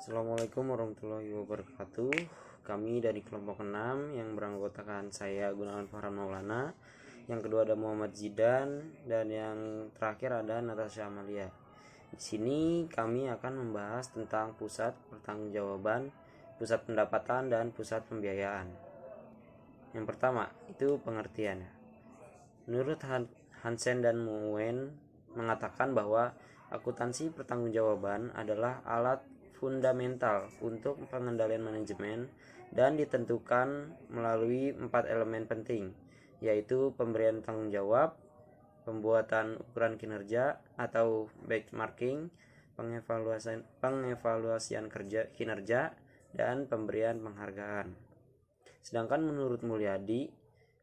Assalamualaikum warahmatullahi wabarakatuh. Kami dari kelompok 6 yang beranggotakan saya Gunawan Farhan Maulana, yang kedua ada Muhammad Zidan, dan yang terakhir ada Natasha Amalia. Di sini kami akan membahas tentang pusat pertanggungjawaban, pusat pendapatan, dan pusat pembiayaan. Yang pertama itu pengertiannya. Menurut Hansen dan Moen mengatakan bahwa akuntansi pertanggungjawaban adalah alat fundamental untuk pengendalian manajemen dan ditentukan melalui 4 elemen penting, yaitu pemberian tanggung jawab, pembuatan ukuran kinerja atau benchmarking, pengevaluasian kinerja, dan pemberian penghargaan. Sedangkan menurut Mulyadi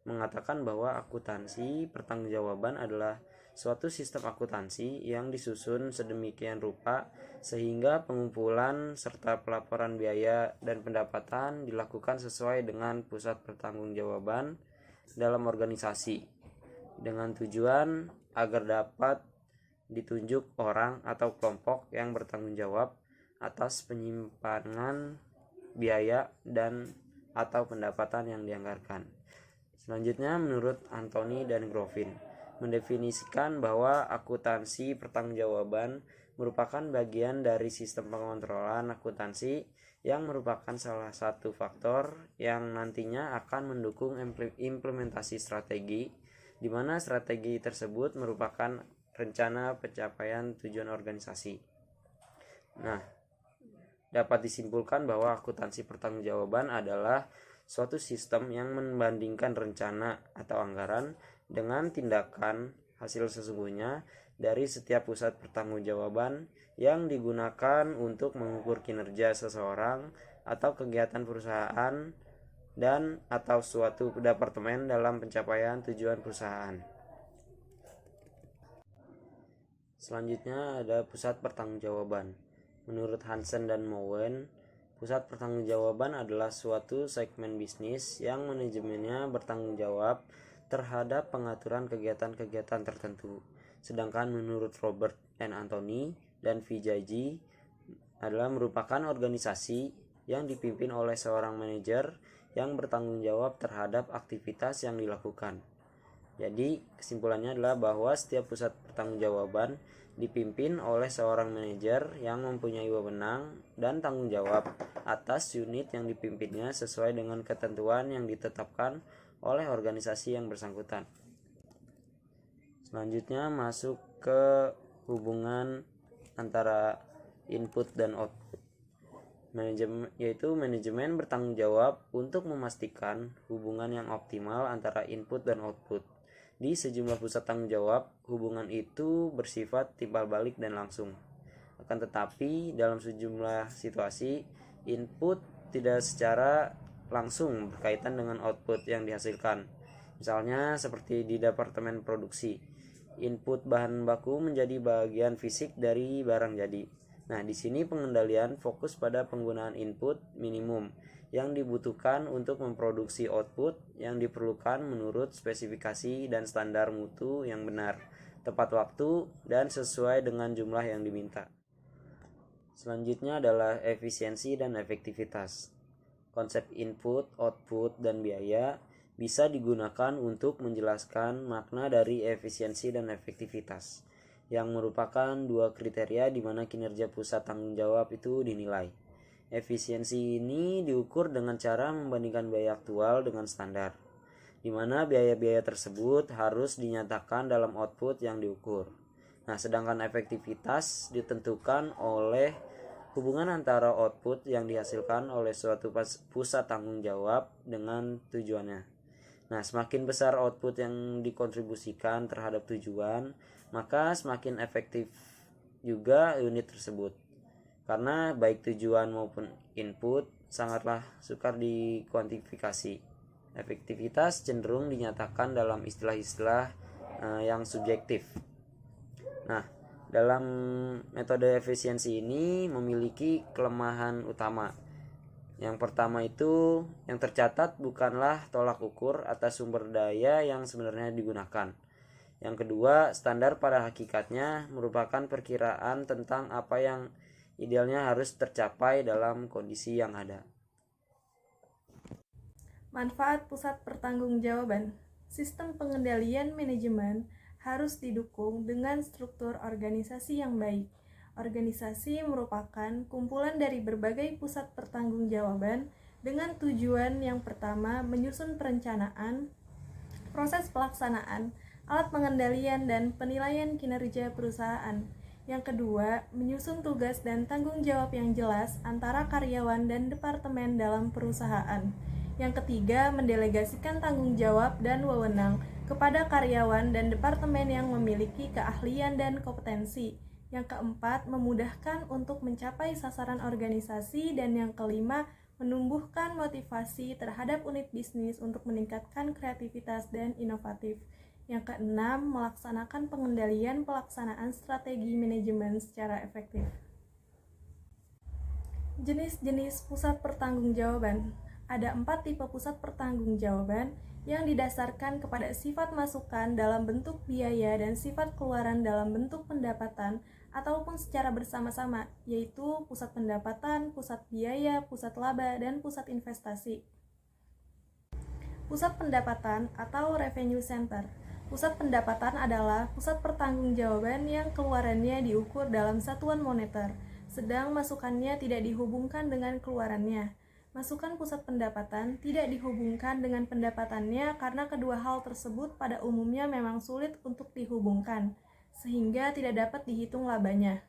mengatakan bahwa akuntansi pertanggungjawaban adalah suatu sistem akuntansi yang disusun sedemikian rupa sehingga pengumpulan serta pelaporan biaya dan pendapatan dilakukan sesuai dengan pusat pertanggungjawaban dalam organisasi, dengan tujuan agar dapat ditunjuk orang atau kelompok yang bertanggung jawab atas penyimpangan biaya dan atau pendapatan yang dianggarkan. Selanjutnya, menurut Anthony dan Grovin, mendefinisikan bahwa akuntansi pertanggungjawaban merupakan bagian dari sistem pengontrolan akuntansi yang merupakan salah satu faktor yang nantinya akan mendukung implementasi strategi, di mana strategi tersebut merupakan rencana pencapaian tujuan organisasi. Nah, dapat disimpulkan bahwa akuntansi pertanggungjawaban adalah suatu sistem yang membandingkan rencana atau anggaran dengan tindakan hasil sesungguhnya dari setiap pusat pertanggungjawaban yang digunakan untuk mengukur kinerja seseorang atau kegiatan perusahaan dan atau suatu departemen dalam pencapaian tujuan perusahaan. Selanjutnya ada pusat pertanggungjawaban. Menurut Hansen dan Moen, pusat pertanggungjawaban adalah suatu segmen bisnis yang manajemennya bertanggung jawab terhadap pengaturan kegiatan-kegiatan tertentu. Sedangkan menurut Robert and Anthony dan Vijayji adalah merupakan organisasi yang dipimpin oleh seorang manajer yang bertanggung jawab terhadap aktivitas yang dilakukan. Jadi kesimpulannya adalah bahwa setiap pusat pertanggungjawaban dipimpin oleh seorang manajer yang mempunyai wewenang dan tanggung jawab atas unit yang dipimpinnya sesuai dengan ketentuan yang ditetapkan oleh organisasi yang bersangkutan. Selanjutnya masuk ke hubungan antara input dan output. Yaitu manajemen bertanggung jawab untuk memastikan hubungan yang optimal antara input dan output. Di sejumlah pusat tanggung jawab, hubungan itu bersifat timbal balik dan langsung. Akan tetapi, dalam sejumlah situasi, input tidak secara langsung berkaitan dengan output yang dihasilkan. Misalnya seperti di departemen produksi, input bahan baku menjadi bagian fisik dari barang jadi. Nah, di sini pengendalian fokus pada penggunaan input minimum yang dibutuhkan untuk memproduksi output yang diperlukan menurut spesifikasi dan standar mutu yang benar, tepat waktu, dan sesuai dengan jumlah yang diminta. Selanjutnya adalah efisiensi dan efektivitas. Konsep input, output, dan biaya bisa digunakan untuk menjelaskan makna dari efisiensi dan efektivitas, yang merupakan dua kriteria di mana kinerja pusat tanggung jawab itu dinilai. Efisiensi ini diukur dengan cara membandingkan biaya aktual dengan standar, di mana biaya-biaya tersebut harus dinyatakan dalam output yang diukur. Nah, sedangkan efektivitas ditentukan oleh hubungan antara output yang dihasilkan oleh suatu pusat tanggung jawab dengan tujuannya. Nah, semakin besar output yang dikontribusikan terhadap tujuan, maka semakin efektif juga unit tersebut. Karena baik tujuan maupun input sangatlah sukar dikuantifikasi. Efektivitas cenderung dinyatakan dalam istilah-istilah yang subjektif. Nah, dalam metode efisiensi ini memiliki kelemahan utama. Yang pertama itu, yang tercatat bukanlah tolak ukur atas sumber daya yang sebenarnya digunakan. Yang kedua, standar pada hakikatnya merupakan perkiraan tentang apa yang idealnya harus tercapai dalam kondisi yang ada. Manfaat pusat pertanggungjawaban. Sistem pengendalian manajemen harus didukung dengan struktur organisasi yang baik. Organisasi merupakan kumpulan dari berbagai pusat pertanggungjawaban dengan tujuan yang pertama menyusun perencanaan, proses pelaksanaan, alat pengendalian dan penilaian kinerja perusahaan. Yang kedua, menyusun tugas dan tanggung jawab yang jelas antara karyawan dan departemen dalam perusahaan. Yang ketiga, mendelegasikan tanggung jawab dan wewenang kepada karyawan dan departemen yang memiliki keahlian dan kompetensi. Yang keempat, memudahkan untuk mencapai sasaran organisasi. Dan yang kelima, menumbuhkan motivasi terhadap unit bisnis untuk meningkatkan kreativitas dan inovatif. Yang keenam, melaksanakan pengendalian pelaksanaan strategi manajemen secara efektif. Jenis-jenis pusat pertanggungjawaban. Ada 4 tipe pusat pertanggungjawaban yang didasarkan kepada sifat masukan dalam bentuk biaya dan sifat keluaran dalam bentuk pendapatan ataupun secara bersama-sama, yaitu pusat pendapatan, pusat biaya, pusat laba, dan pusat investasi. Pusat pendapatan atau revenue center. Pusat pendapatan adalah pusat pertanggungjawaban yang keluarannya diukur dalam satuan moneter, sedang masukannya tidak dihubungkan dengan keluarannya. Masukan pusat pendapatan tidak dihubungkan dengan pendapatannya karena kedua hal tersebut pada umumnya memang sulit untuk dihubungkan, sehingga tidak dapat dihitung labanya.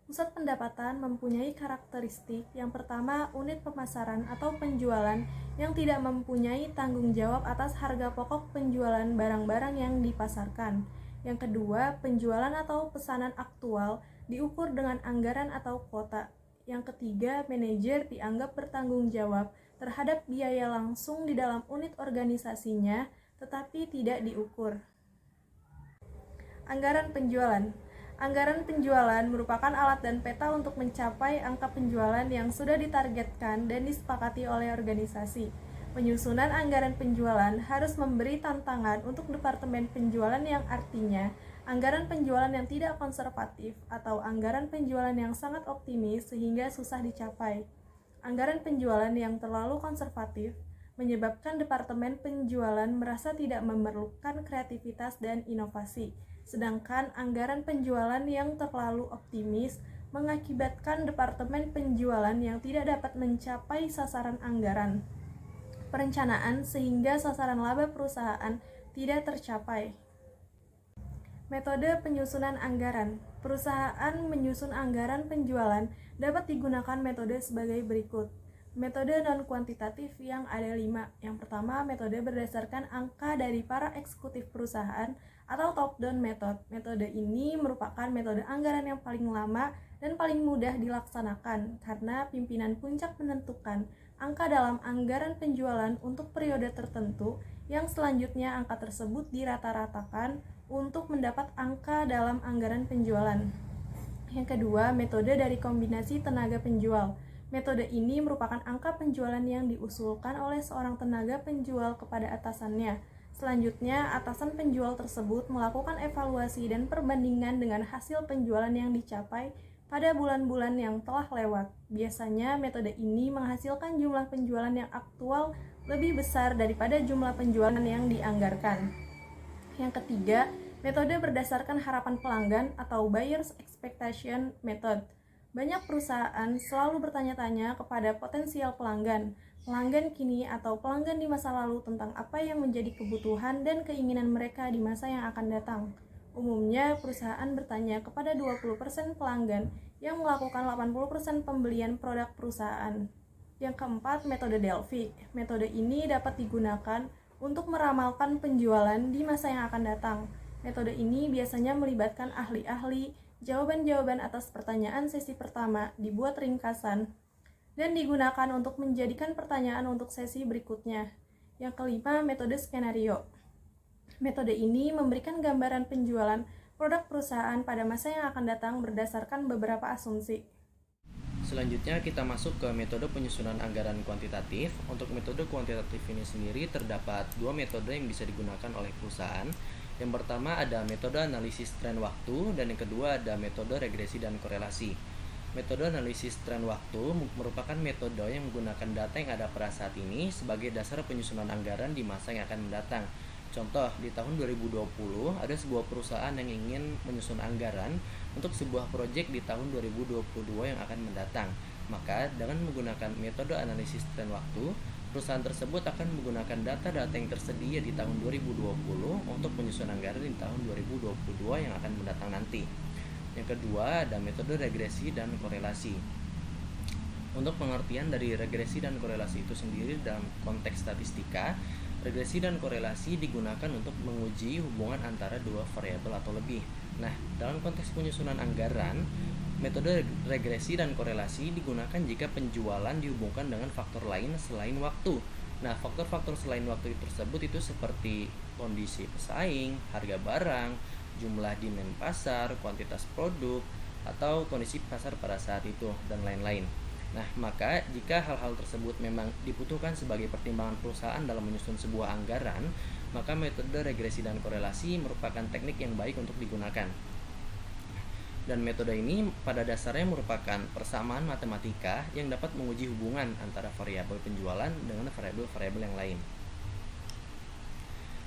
Pusat pendapatan mempunyai karakteristik yang pertama, unit pemasaran atau penjualan yang tidak mempunyai tanggung jawab atas harga pokok penjualan barang-barang yang dipasarkan. Yang kedua, penjualan atau pesanan aktual diukur dengan anggaran atau kuota. Yang ketiga, manajer dianggap bertanggung jawab terhadap biaya langsung di dalam unit organisasinya, tetapi tidak diukur. Anggaran penjualan. Anggaran penjualan merupakan alat dan peta untuk mencapai angka penjualan yang sudah ditargetkan dan disepakati oleh organisasi. Penyusunan anggaran penjualan harus memberi tantangan untuk departemen penjualan yang artinya anggaran penjualan yang tidak konservatif atau anggaran penjualan yang sangat optimis sehingga susah dicapai. Anggaran penjualan yang terlalu konservatif menyebabkan departemen penjualan merasa tidak memerlukan kreativitas dan inovasi, sedangkan anggaran penjualan yang terlalu optimis mengakibatkan departemen penjualan yang tidak dapat mencapai sasaran anggaran perencanaan sehingga sasaran laba perusahaan tidak tercapai. Metode penyusunan anggaran. Perusahaan menyusun anggaran penjualan dapat digunakan metode sebagai berikut. Metode non-kuantitatif yang ada 5. Yang pertama, metode berdasarkan angka dari para eksekutif perusahaan atau top-down method. Metode ini merupakan metode anggaran yang paling lama dan paling mudah dilaksanakan karena pimpinan puncak menentukan angka dalam anggaran penjualan untuk periode tertentu yang selanjutnya angka tersebut dirata-ratakan untuk mendapat angka dalam anggaran penjualan. Yang kedua, metode dari kombinasi tenaga penjual. Metode ini merupakan angka penjualan yang diusulkan oleh seorang tenaga penjual kepada atasannya. Selanjutnya, atasan penjual tersebut melakukan evaluasi dan perbandingan dengan hasil penjualan yang dicapai pada bulan-bulan yang telah lewat. Biasanya, metode ini menghasilkan jumlah penjualan yang aktual lebih besar daripada jumlah penjualan yang dianggarkan. Yang ketiga, metode berdasarkan harapan pelanggan atau buyer's expectation method. Banyak perusahaan selalu bertanya-tanya kepada potensial pelanggan kini atau pelanggan di masa lalu tentang apa yang menjadi kebutuhan dan keinginan mereka di masa yang akan datang. Umumnya, perusahaan bertanya kepada 20% pelanggan yang melakukan 80% pembelian produk perusahaan. Yang keempat, metode Delphi. Metode ini dapat digunakan untuk meramalkan penjualan di masa yang akan datang. Metode ini biasanya melibatkan ahli-ahli. Jawaban-jawaban atas pertanyaan sesi pertama dibuat ringkasan dan digunakan untuk menjadikan pertanyaan untuk sesi berikutnya. Yang kelima, metode skenario. Metode ini memberikan gambaran penjualan produk perusahaan pada masa yang akan datang berdasarkan beberapa asumsi. Selanjutnya kita masuk ke metode penyusunan anggaran kuantitatif. Untuk metode kuantitatif ini sendiri terdapat 2 metode yang bisa digunakan oleh perusahaan. Yang pertama ada metode analisis tren waktu dan yang kedua ada metode regresi dan korelasi. Metode analisis tren waktu merupakan metode yang menggunakan data yang ada pada saat ini sebagai dasar penyusunan anggaran di masa yang akan mendatang. Contoh, di tahun 2020 ada sebuah perusahaan yang ingin menyusun anggaran untuk sebuah proyek di tahun 2022 yang akan mendatang. Maka dengan menggunakan metode analisis tren waktu, perusahaan tersebut akan menggunakan data-data yang tersedia di tahun 2020 untuk menyusun anggaran di tahun 2022 yang akan mendatang nanti. Yang kedua, ada metode regresi dan korelasi. Untuk pengertian dari regresi dan korelasi itu sendiri dalam konteks statistika, regresi dan korelasi digunakan untuk menguji hubungan antara dua variabel atau lebih. Nah, dalam konteks penyusunan anggaran, metode regresi dan korelasi digunakan jika penjualan dihubungkan dengan faktor lain selain waktu. Nah, faktor-faktor selain waktu tersebut itu seperti kondisi pesaing, harga barang, jumlah demand pasar, kuantitas produk, atau kondisi pasar pada saat itu, dan lain-lain. Nah, maka jika hal-hal tersebut memang dibutuhkan sebagai pertimbangan perusahaan dalam menyusun sebuah anggaran, maka metode regresi dan korelasi merupakan teknik yang baik untuk digunakan. Dan metode ini pada dasarnya merupakan persamaan matematika yang dapat menguji hubungan antara variabel penjualan dengan variabel-variabel yang lain.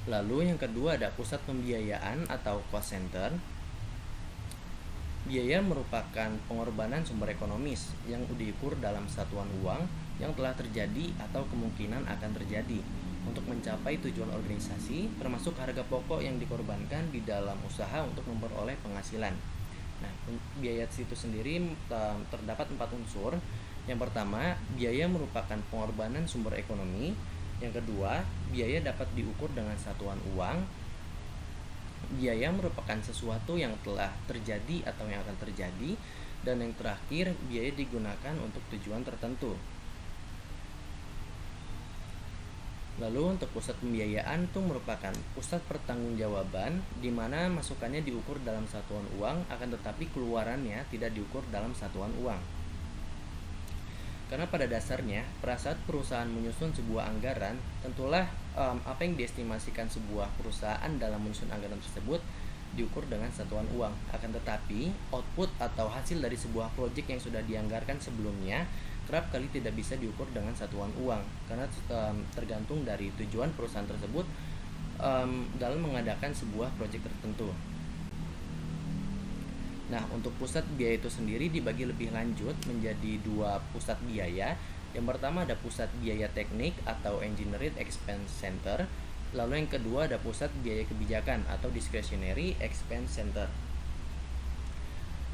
Lalu yang kedua ada pusat pembiayaan atau cost center. Biaya merupakan pengorbanan sumber ekonomis yang diukur dalam satuan uang yang telah terjadi atau kemungkinan akan terjadi untuk mencapai tujuan organisasi, termasuk harga pokok yang dikorbankan di dalam usaha untuk memperoleh penghasilan. Nah, biaya itu sendiri terdapat 4 unsur. Yang pertama, biaya merupakan pengorbanan sumber ekonomi. Yang kedua, biaya dapat diukur dengan satuan uang. Biaya merupakan sesuatu yang telah terjadi atau yang akan terjadi. Dan yang terakhir, biaya digunakan untuk tujuan tertentu. Lalu untuk pusat pembiayaan itu merupakan pusat pertanggungjawaban di mana masukannya diukur dalam satuan uang, akan tetapi keluarannya tidak diukur dalam satuan uang. Karena pada dasarnya, pada saat perusahaan menyusun sebuah anggaran, tentulah apa yang diestimasikan sebuah perusahaan dalam menyusun anggaran tersebut diukur dengan satuan uang. Akan tetapi, output atau hasil dari sebuah proyek yang sudah dianggarkan sebelumnya kerap kali tidak bisa diukur dengan satuan uang, karena tergantung dari tujuan perusahaan tersebut dalam mengadakan sebuah proyek tertentu. Nah, untuk pusat biaya itu sendiri dibagi lebih lanjut menjadi 2 pusat biaya. Yang pertama ada pusat biaya teknik atau engineering expense center. Lalu yang kedua ada pusat biaya kebijakan atau discretionary expense center.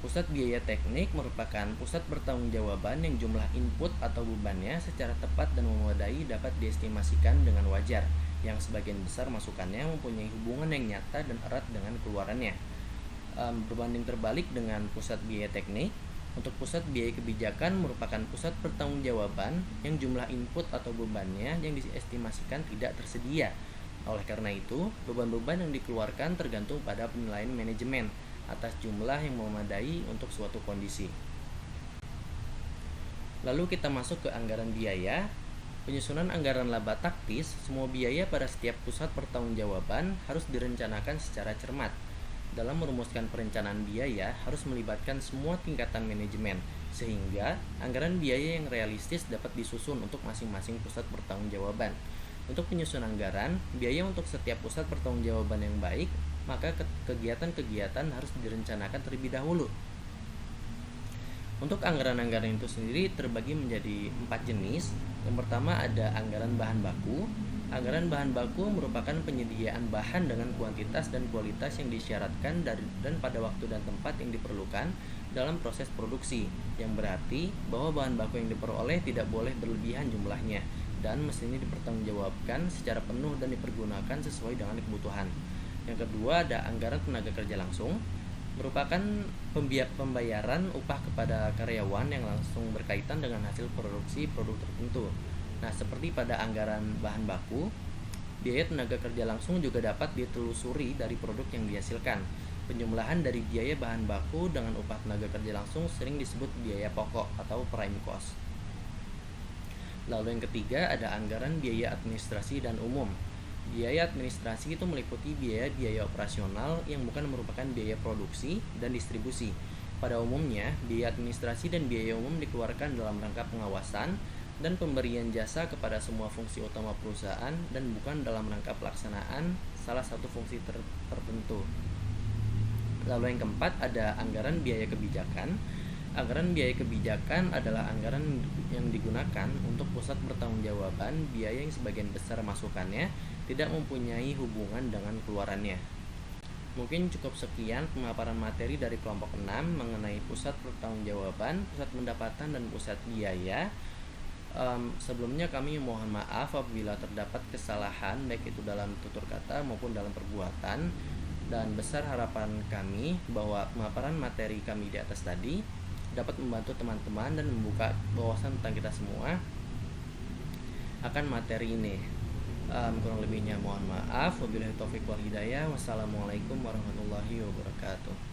Pusat biaya teknik merupakan pusat pertanggungjawaban yang jumlah input atau bebannya secara tepat dan memadai dapat diestimasikan dengan wajar, yang sebagian besar masukannya mempunyai hubungan yang nyata dan erat dengan keluarannya. Berbanding terbalik dengan pusat biaya teknik, untuk pusat biaya kebijakan merupakan pusat pertanggungjawaban yang jumlah input atau bebannya yang diestimasikan tidak tersedia. Oleh karena itu, beban-beban yang dikeluarkan tergantung pada penilaian manajemen atas jumlah yang memadai untuk suatu kondisi. Lalu kita masuk ke anggaran biaya. Penyusunan anggaran laba taktis, semua biaya pada setiap pusat pertanggungjawaban harus direncanakan secara cermat. Dalam merumuskan perencanaan biaya harus melibatkan semua tingkatan manajemen, sehingga anggaran biaya yang realistis dapat disusun untuk masing-masing pusat pertanggungjawaban. Untuk penyusunan anggaran biaya untuk setiap pusat pertanggungjawaban yang baik, maka kegiatan-kegiatan harus direncanakan terlebih dahulu. Untuk anggaran-anggaran itu sendiri terbagi menjadi 4 jenis. Yang pertama ada anggaran bahan baku. Anggaran bahan baku merupakan penyediaan bahan dengan kuantitas dan kualitas yang disyaratkan dan pada waktu dan tempat yang diperlukan dalam proses produksi, yang berarti bahwa bahan baku yang diperoleh tidak boleh berlebihan jumlahnya dan mestinya dipertanggungjawabkan secara penuh dan dipergunakan sesuai dengan kebutuhan. Yang kedua ada anggaran tenaga kerja langsung, merupakan pembayaran upah kepada karyawan yang langsung berkaitan dengan hasil produksi produk tertentu. Nah, seperti pada anggaran bahan baku, biaya tenaga kerja langsung juga dapat ditelusuri dari produk yang dihasilkan. Penjumlahan dari biaya bahan baku dengan upah tenaga kerja langsung sering disebut biaya pokok atau prime cost. Lalu yang ketiga ada anggaran biaya administrasi dan umum. Biaya administrasi itu meliputi biaya-biaya operasional yang bukan merupakan biaya produksi dan distribusi. Pada umumnya, biaya administrasi dan biaya umum dikeluarkan dalam rangka pengawasan dan pemberian jasa kepada semua fungsi utama perusahaan dan bukan dalam rangka pelaksanaan salah satu fungsi tertentu. Lalu yang keempat ada anggaran biaya kebijakan. Anggaran biaya kebijakan adalah anggaran yang digunakan untuk pusat pertanggungjawaban biaya yang sebagian besar masukannya tidak mempunyai hubungan dengan keluarannya. Mungkin cukup sekian pemaparan materi dari kelompok 6 mengenai pusat pertanggungjawaban, pusat pendapatan, dan pusat biaya. Sebelumnya kami mohon maaf apabila terdapat kesalahan baik itu dalam tutur kata maupun dalam perbuatan, dan besar harapan kami bahwa pemaparan materi kami di atas tadi dapat membantu teman-teman dan membuka wawasan tentang kita semua akan materi ini. Kurang lebihnya mohon maaf. Wabillahi taufiq wal hidayah. Wassalamualaikum warahmatullahi wabarakatuh.